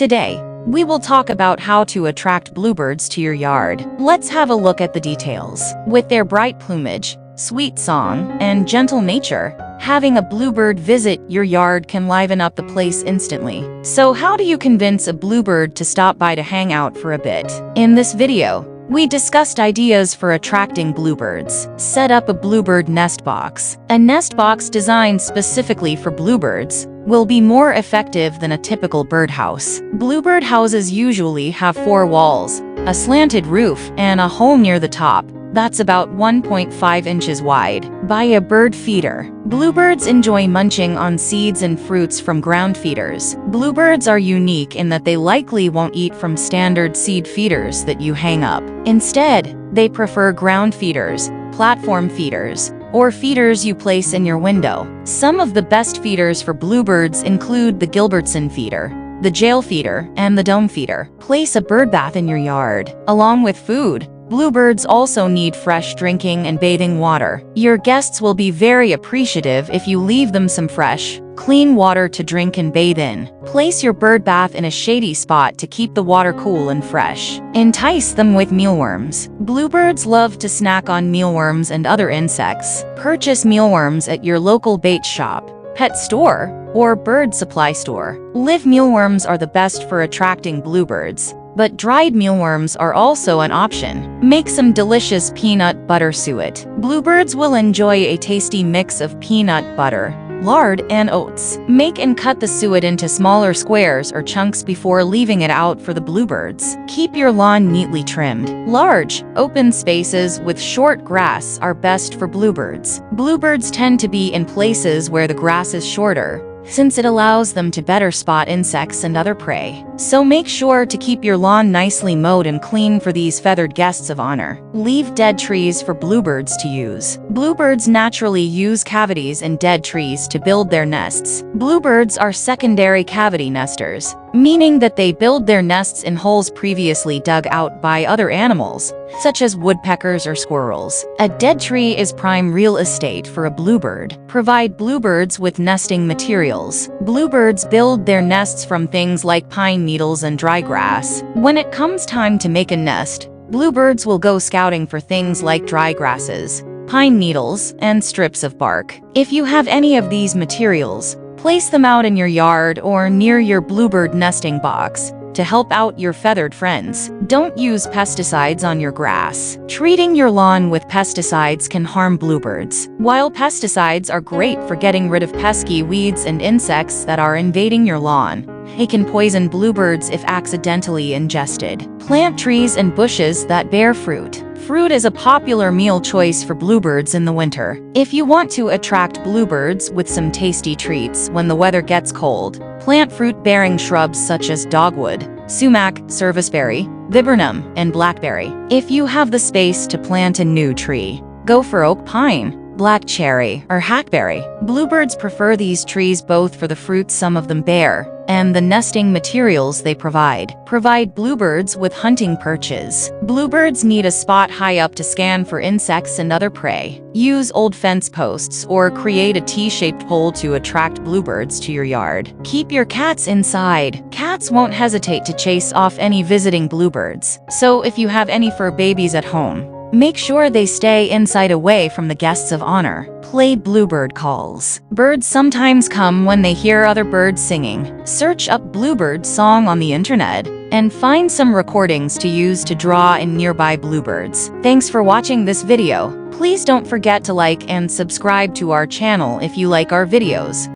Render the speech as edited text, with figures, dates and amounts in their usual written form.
Today, we will talk about how to attract bluebirds to your yard. Let's have a look at the details. With their bright plumage, sweet song, and gentle nature, having a bluebird visit your yard can liven up the place instantly. So how do you convince a bluebird to stop by to hang out for a bit? In this video, we discussed ideas for attracting bluebirds. Set up a bluebird nest box. A nest box designed specifically for bluebirds will be more effective than a typical birdhouse. Bluebird houses usually have 4 walls, a slanted roof, and a hole near the top that's about 1.5 inches wide. Buy a bird feeder. Bluebirds enjoy munching on seeds and fruits from ground feeders. Bluebirds are unique in that they likely won't eat from standard seed feeders that you hang up. Instead, they prefer ground feeders, platform feeders, or feeders you place in your window. Some of the best feeders for bluebirds include the Gilbertson feeder, the jail feeder, and the dome feeder. Place a bird bath in your yard. Along with food, bluebirds also need fresh drinking and bathing water. Your guests will be very appreciative if you leave them some fresh, clean water to drink and bathe in. Place your bird bath in a shady spot to keep the water cool and fresh. Entice them with mealworms. Bluebirds love to snack on mealworms and other insects. Purchase mealworms at your local bait shop, pet store, or bird supply store. Live mealworms are the best for attracting bluebirds, but dried mealworms are also an option. Make some delicious peanut butter suet. Bluebirds will enjoy a tasty mix of peanut butter, lard, and oats. Make and cut the suet into smaller squares or chunks before leaving it out for the bluebirds. Keep your lawn neatly trimmed. Large, open spaces with short grass are best for bluebirds. Bluebirds tend to be in places where the grass is shorter, since it allows them to better spot insects and other prey. So make sure to keep your lawn nicely mowed and clean for these feathered guests of honor. Leave dead trees for bluebirds to use. Bluebirds naturally use cavities in dead trees to build their nests. Bluebirds are secondary cavity nesters, meaning that they build their nests in holes previously dug out by other animals, such as woodpeckers or squirrels. A dead tree is prime real estate for a bluebird. Provide bluebirds with nesting materials. Bluebirds build their nests from things like pine needles and dry grass. When it comes time to make a nest, bluebirds will go scouting for things like dry grasses, pine needles, and strips of bark. If you have any of these materials, place them out in your yard or near your bluebird nesting box to help out your feathered friends. Don't use pesticides on your grass. Treating your lawn with pesticides can harm bluebirds. While pesticides are great for getting rid of pesky weeds and insects that are invading your lawn, they can poison bluebirds if accidentally ingested. Plant trees and bushes that bear fruit. Fruit is a popular meal choice for bluebirds in the winter. If you want to attract bluebirds with some tasty treats when the weather gets cold, plant fruit-bearing shrubs such as dogwood, sumac, serviceberry, viburnum, and blackberry. If you have the space to plant a new tree, go for oak pine, black cherry, or hackberry. Bluebirds prefer these trees both for the fruit some of them bear and the nesting materials they provide. Provide bluebirds with hunting perches. Bluebirds need a spot high up to scan for insects and other prey. Use old fence posts or create a T-shaped pole to attract bluebirds to your yard. Keep your cats inside. Cats won't hesitate to chase off any visiting bluebirds. So if you have any fur babies at home, make sure they stay inside away from the guests of honor. Play bluebird calls. Birds sometimes come when they hear other birds singing. Search up bluebird song on the internet and find some recordings to use to draw in nearby bluebirds. Thanks for watching this video. Please don't forget to like and subscribe to our channel if you like our videos.